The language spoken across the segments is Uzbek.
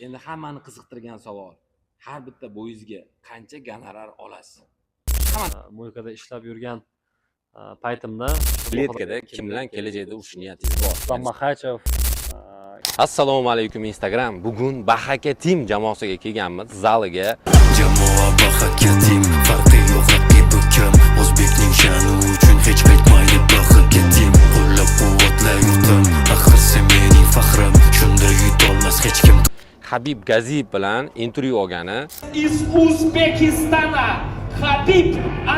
Endi hammani qiziqtirgan savol. Har bitta bo'yizga qancha gonorar olasiz? Mo'ykada ishlab yurgan paytimda Kletkada kim bilan kelajakda urush niyatingiz bor? Ruslan Maxachev, Assalomu alaykum Instagram. Bugun Bahaka Team jamoasiga kelganmiz, zaliga. Jamoa Bahaka Team, farqi yo'q raqibi kim? O'zbekning sha'ni uchun hech qaytmaydi Bahaka Team. Qo'llab-quvvatla yurtim, axir sen mening faxrim. Shunda yutolmas hech kim. Habib Gaziyev bilan intervyu olgani. Из Узбекистана Habib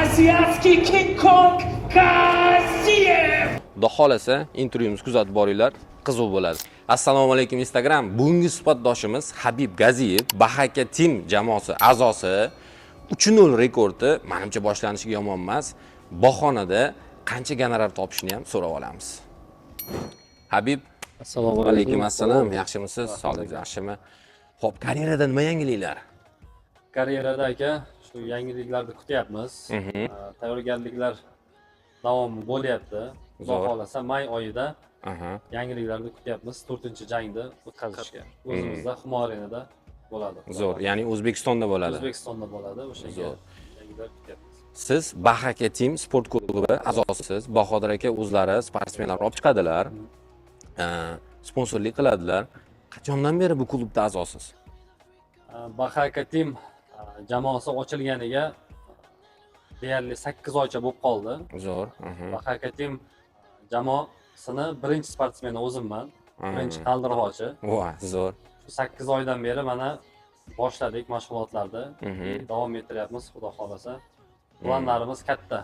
Азиатский King Kong Gaziyev. Xudo xolasa intervyumizni kuzatib boringlar, qiziq bo'ladi. Assalomu alaykum Instagram. Bugungi suhbatdoshimiz Habib Gaziyev, Bahaka Team jamoasi a'zosi. 3-0 rekordi, menimcha boshlanishiga yomon emas. Bahonada qancha gonorar topishni ham so'rab olamiz. Habib, assalomu alaykum assalom. Yaxshimisiz? Sog'ligingiz yaxshimi? Xo'p, karyerada nima yangiliklar? Karyerada aka shu yangiliklarni kutyapmiz. Tayyorgarliklar davom bo'lyapti. Xudo xolasa may oyida yangiliklarni kutyapmiz. 4-jangni o'tkazishga. O'zimizda Humo Arenada bo'ladi. Zo'r, ya'ni O'zbekistonda bo'ladi. O'zbekistonda bo'ladi. O'shanga yangiliklar kutyapmiz. Siz Bahaka Team sport klubi a'zosisiz. Bahodir aka o'zlari sportsmenlar olib chiqadilar. Sponsorlik qiladilar. Qachondan beri bu klubda a'zosiz? Bahaka Team jamoasi ochilganiga deyarli 8 oycha bo'lib qoldi. Zo'r. Bahaka Team jamoasini birinchi sportsmeni o'zimman. Birinchi qaldirg'ochi. Voy, zo'r. 8 oydan beri mana boshladik mashg'ulotlarni. Davom ettiryapmiz, xudo xolasa. Planlarimiz katta.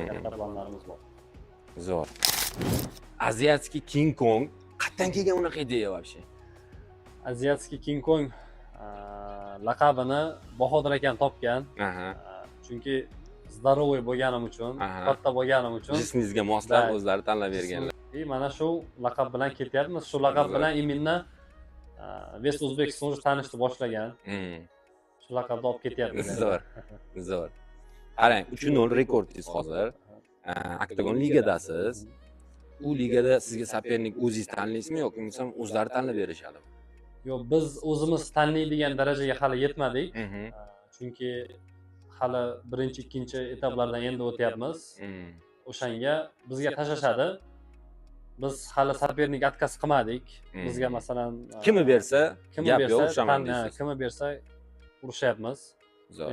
Katta planlarimiz bor. Zo'r. Азиатский King Kong qatdan kelgan unaqa ideya вообще? Азиатский King Kong laqabini Bahodir akam topgan. Chunki здоровый bo'lganim uchun, katta bo'lganim uchun jismingizga moslab o'zlari tanlab berganlar. Mana shu laqab bilan ketyapmiz. Shu laqab bilan именно West Uzbekistan tanishni boshlagan. Shu laqabni olib ketyapmiz. Zo'r. Zo'r. Qarang, 3-0 rekordingiz hozir. Oktagon ligadasiz. U ligada sizga sopernik o'zingiz tanlaysizmi yoki bo'lmasam o'zlari tanlab berishadimi? Yo'q, biz o'zimiz tanlaydigan darajaga hali yetmadik. Chunki hali birinchi, ikkinchi etaplardan endi o'tyapmiz. O'shanga bizga tashashadi. Biz hali sopernik отказ qilmadik. Bizga masalan kimni bersa, gap yo'q, urishaman deysiz. Kimni bersa urushyapmiz.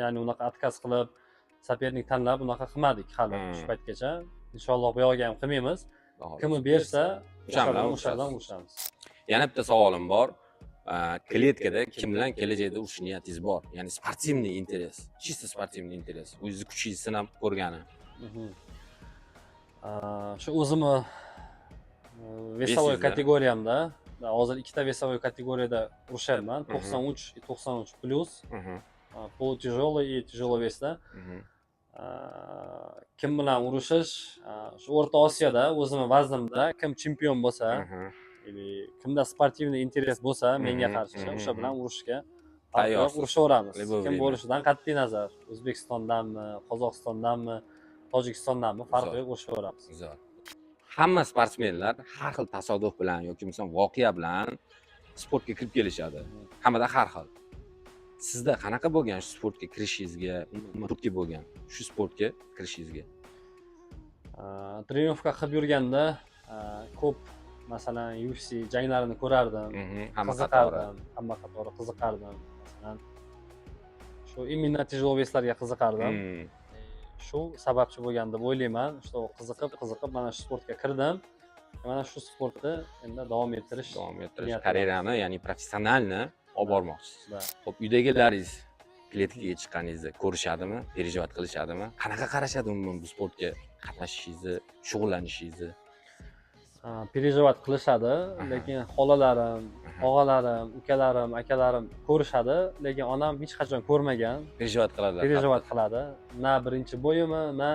Ya'ni unaqa отказ qilib sopernik tanlab unaqa qilmadik hali shu paytgacha. Inshaalloh bu yoqqa ham qilmaymiz. Kimni bersa o'shadan urishamiz. Yana bitta savolim bor. Kletkada kim bilan kelajakda urush niyatingiz bor? Ya'ni sportivniy interes, чисто sportivniy interes. O'zingizni kuchingizni sinab ko'rgani. Shu o'zimni vesovoy kategoriyamda, hozir ikkita vesovoy kategoriyada urushyapman. 93 plus. Полутяжелый и тяжелый весda. Kim bilan urushish, shu O'rta Osiyoda o'zimni vaznimda kim chempion bo'lsa, kimda sportivniy interes bo'lsa, menga qarshi o'sha bilan urushga tayyor urushaveramiz. Kim bo'lishidan qat'iy nazar, O'zbekistondanmi, Qozog'istondanmi, Tojikistondanmi farqi yo'q, urushaveramiz. Hamma sportsmenlar har xil tasodif bilan yoki bo'lmasam voqea bilan sportga kirib kelishadi. Hammada har xil. Sizda qanaqa bo'lgan shu sportga kirishingizga, turtki bo'lgan shu sportga kirishingizga? Trenovka qilib yurganda ko'p masalan UFC janglarini ko'rardim, qiziqardim, hamma qatori qiziqardim. Masalan shu imенно тяжелый весlarga qiziqardim. Shu sababchi bo'lgan deb o'ylayman. Shu qiziqib mana shu sportga kirdim. Mana shu sportni endi davom ettirish karyerani, ya'ni professionalni olib bormoqchisiz. Xo'p, uydagilaringiz kletkaga chiqqaningizda ko'rishadimi, переживать qilishadimi? Qanaqa qarashadi umuman bu sportga qatnashishingizni, shug'ullanishingizni? Переживать qilishadi, lekin xolalarim, og'alarim, ukalarim, akalarim ko'rishadi, lekin onam hech qachon ko'rmagan. Переживать qiladi. Na birinchi bo'yimi, na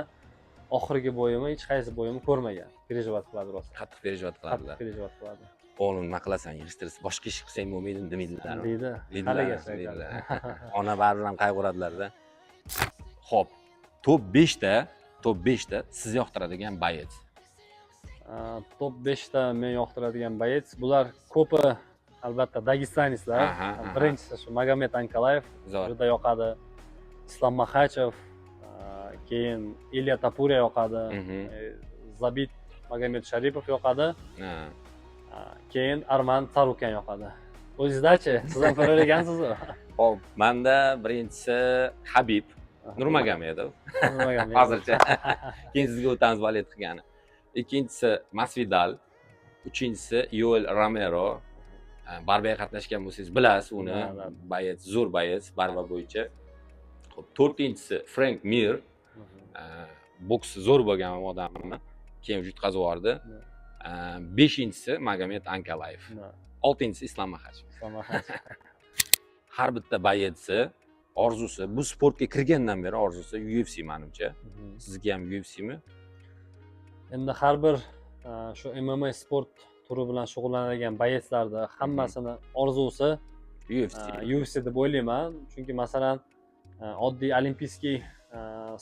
oxirgi bo'yimi, hech qaysi bo'yimni ko'rmagan. Переживать qiladi rosa. Qattiq переживать qiladilar. Переживать qiladi. O'g'lim nima qilasan, yig'ishtirib boshqa ish qilsang bo'lmaydimi demaydilar. Deydi. Ona baribir ham qayg'uradilar-da. Xo'p, top 5 ta siz yoqtiradigan boyets. Top 5 ta men yoqtiradigan boyets. Bular ko'pi albatta dagistanistlar. Aha, aha. Birinchisi shu Magomed Ankalayev Zo'r. juda yoqadi. Islom Maxachev, keyin Ilya Tapurya yoqadi. Mhm. Zabit Magomed Sharipov yoqadi. Ha. Keyin Arman Tsarukyan yoqadi. O'zingizdachi? Siz ham ko'rgansiz-ku? Hop, menda birinchisi Habib Nurmagomedov. Nurmagomedov. Hozircha. Keyin sizga o'tamiz valet qilgani. Ikkinchisi Masvidal, uchinchisi Yoel Romero. Barbaga qatnashgan bo'lsangiz bilasiz uni. Bayet, zo'r bayet barba bo'yicha. Xo'p, to'rtinchisi Frank Mir. Boks zo'r bo'lgan odammi. Keyin yutqazib yubordi. Beshinchisi Magomed Ankalayev. Oltinchisi Islom Maxachev. Har bitta bayetsi orzusi, bu sportga kirgandan beri orzusi UFC menimcha. Sizga ham UFCmi? Endi har bir shu MMA sport turi bilan shug'ullanadigan bayetlarda hammasini orzusi UFC deb o'ylayman. Chunki masalan oddiy olimpiyskiy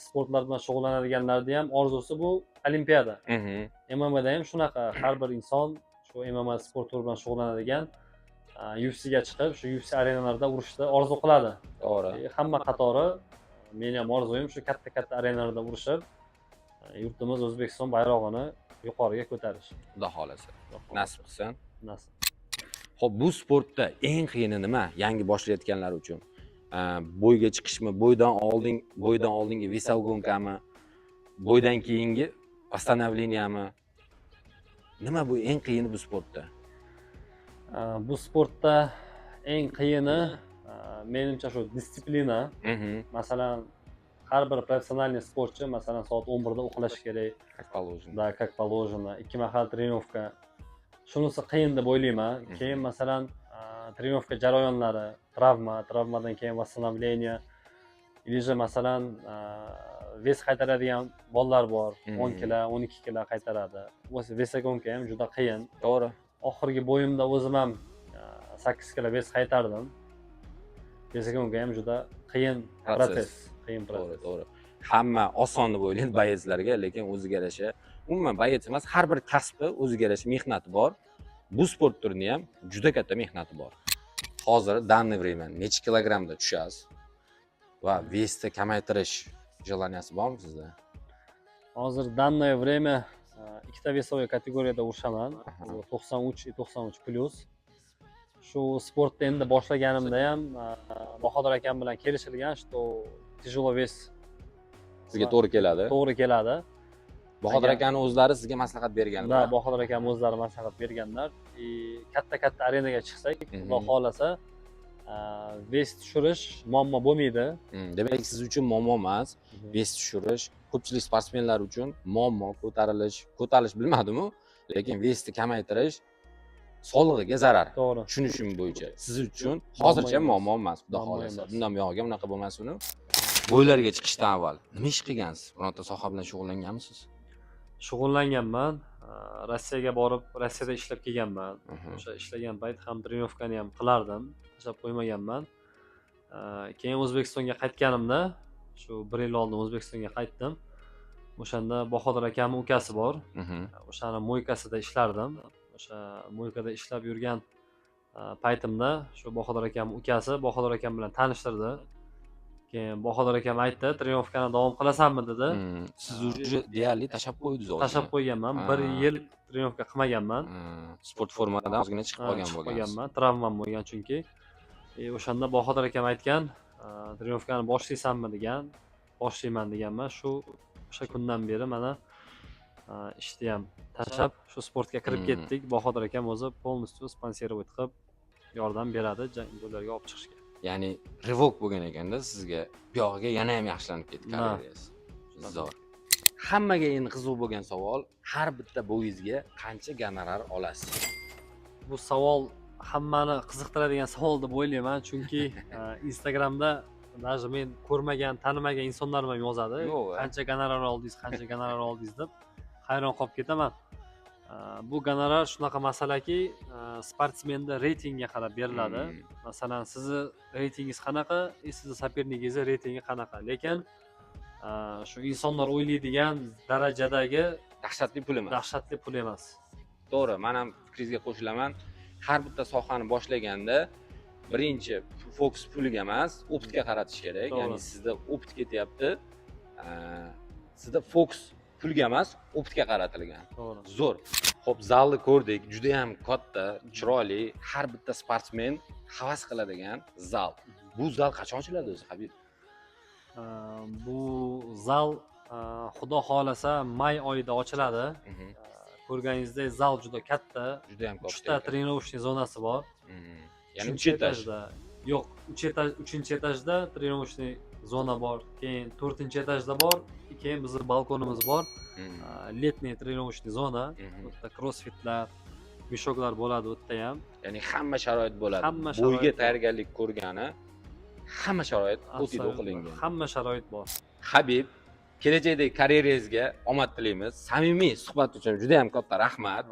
sportlar bilan shug'ullanadiganlarning ham orzusi bu olimpiada. MMAda ham shunaqa, har bir inson shu MMA sport turi bilan shug'ullanadigan UFCga chiqib, shu UFC arenalarida urushni orzu qiladi. To'g'ri. Hamma qatori meni ham orzuyim shu katta arenalarda urushib, yurtimiz O'zbekiston bayrog'ini yuqoriga ko'tarish. Xudo xolasa. Nasib qilsin. Nasib. Xo'p, bu sportda eng qiyini nima? Yangi boshlayotganlar uchun. Bo'yga chiqishmi, bo'ydan oldingi vesogonkami, bo'ydan keyingi восстановленияmi? Nima bu eng qiyini bu sportda? Bu sportda eng qiyini menimcha shu disiplina. Masalan, har bir professionalniy sportchi masalan soat 11 da uxlashi kerak. Как положено. Да, как положено. 2 mahal trenovka. Shunisi qiyin deb o'ylayman. Keyin masalan trenovka jarayonlari, travmadan keyin восстановление. Или же masalan ves qaytaradigan bolalar bor. 10 kilo, 12 kilo qaytaradi. O'zi vesagonka ham juda qiyin. To'g'ri. Oxirgi bo'yimda o'zim ham 8 kilo ves qaytardim. Vesagonka ham juda qiyin protsess. To'g'ri. Hamma oson deb o'ylaydi bayetlarga, lekin o'ziga yarasha, umuman bayet emas, har bir kasbda o'ziga yarasha mehnati bor. Bu sport turini ham juda katta mehnati bor. Hozir данное время necha kilogrammda tushasiz va vesni kamaytirish желанияsi bormi sizda? Hozir данное время ikkita vesoviy kategoriyada urushaman. 93 и 93 plus. Shu sportni endi boshlaganimda ham Bahodir akam bilan kelishilgan, что тяжелый вес Sizga to'g'ri keladi. To'g'ri keladi. Bahodir akaning o'zlari sizga maslahat berganlar. Da, Bahodir akam o'zlari maslahat berganlar. Katta arenaga chiqsak, Xudo xolasa, ves tushirish muammo bo'lmaydi. Demak, siz uchun muammo emas, ves tushirish ko'pchilik sportsmenlar uchun muammo, ko'tarish bilmadim-u, lekin vesni kamaytirish sog'lig'iga zarar. To'g'ri. Tushunishim bo'yicha. Siz uchun hozircha muammo emas, Xudo xolasa. Bundan buyog'iga unaqa bo'lmasin. Bo'ylarga chiqishdan avval nima ish qilgansiz? Bironta soha bilan shug'ullanganmisiz? Shug'ullanganman. Rossiyaga borib, Rossiyada ishlab kelganman. O'sha ishlagan payt ham trenovkani ham qilardim, tashlab qo'ymaganman. Keyin O'zbekistonga qaytganimda, shu 1 yil oldin O'zbekistonga qaytdim. O'shanda Bahodir akamning ukasi bor. O'shani mo'ykasida ishlardim. O'sha mo'ykada ishlab yurgan paytimda shu Bahodir akamning ukasi Bahodir akam bilan tanishtirdi. Keyin Bahodir akam aytdi, trenovkani davom qilasanmi dedi. Siz уже deyarli tashab qo'ydingiz o'zingizni. Tashab qo'yganman. 1 yil trenovka qilmaganman. Sport formadan ozgina chiqib qolgan bo'lganman. Travmam bo'lgan chunki. O'shanda Bahodir akam aytgan, trenovkani boshlaysanmi degan. Boshlayman deganman. O'sha kundan beri mana ishni ham tashlab shu sportga kirib ketdik. Bahodir akam o'zi полностью sponsorировать qilib yordam beradi janglarga olib chiqishga. Ya'ni rivok bo'lgan ekanda sizga buyog'iga yana ham yaxshilanib ketdi karyerangiz. Zo'r. Hammaga endi qiziq bo'lgan savol, har bitta bo'yingizga qancha gonorar olasiz? Bu savol hammani qiziqtiradigan savol deb o'ylayman, chunki Instagramda даже men ko'rmagan, tanimagan insonlar ham yozadi. Qancha gonorar oldingiz deb hayron qolib ketaman. Bu gonorar shunaqa masalaki, sportsmenda reytingga qarab beriladi. Masalan, sizni reytingingiz qanaqa, sizni sopernigingizni reytingi qanaqa. Lekin shu insonlar o'ylaydigan darajadagi Dahshatli pul emas. Dahshatli pul emas. To'g'ri, men ham fikringizga qo'shilaman. har bitta sohani boshlaganda birinchi fokus pulga emas, optga qaratish kerak. To'g'ri. Ya'ni sizda opt ketyapti. Sizda fokus pulga emas, optga qaratilgan. To'g'ri. Zo'r. Xo'p, zalni ko'rdik. Juda ham katta, chiroyli, har bitta sportsmen havas qiladigan zal. Bu zal qachon ochiladi o'zi, Habib? Bu zal xudo xolasa may oyida ochiladi. Ko'rganingizdek zal juda katta. Juda ham katta. 3 ta trenirovочный zonasi bor. Ya'ni 3 Uchinchi etaj. etajda yo'q, 3 etajda trenirovочный zona bor, keyin 4-etajda bor, keyin bizning balkonimiz bor. Letniy trenirovочный zona, bu yerda crossfitlar, meshoklar bo'ladi u yerda ham. Ya'ni hamma sharoit bo'ladi. Hamma sharoit Bo'yga bor. tayyorgarlik ko'rgani, hamma sharoit o'tida o'qilingan. Hamma sharoit bor. Habib, kelajakdagi karyeringizga omad tilaymiz. Samimiy suhbat uchun juda ham katta rahmat.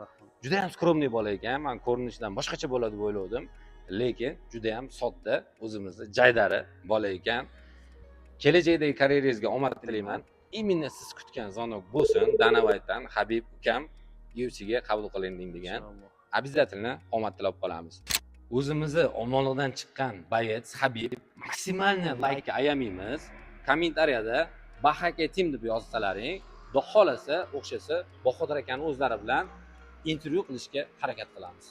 Juda ham skromniy bola ekan. Men ko'rinishidan boshqacha bo'ladi deb o'yladim. Lekin juda ham sodda, o'zimizni jaydari bola ekan. Kelajakdagi karyeringizga omad tilayman. Именно siz kutgan zonok bo'lsin. Danavaytdan Habib ukam UFC'ga qabul qilinding degan. Обязательно omad tilab qolamiz. O'zimizni omonlikdan chiqqan bayet Habib maksimalni like ayamaymiz. Kommentariyada Bahaka Team deb yozsalaring, xudo xolasa o'xshasa Bahodir akani o'zlari bilan intervyu qilishga harakat qilamiz.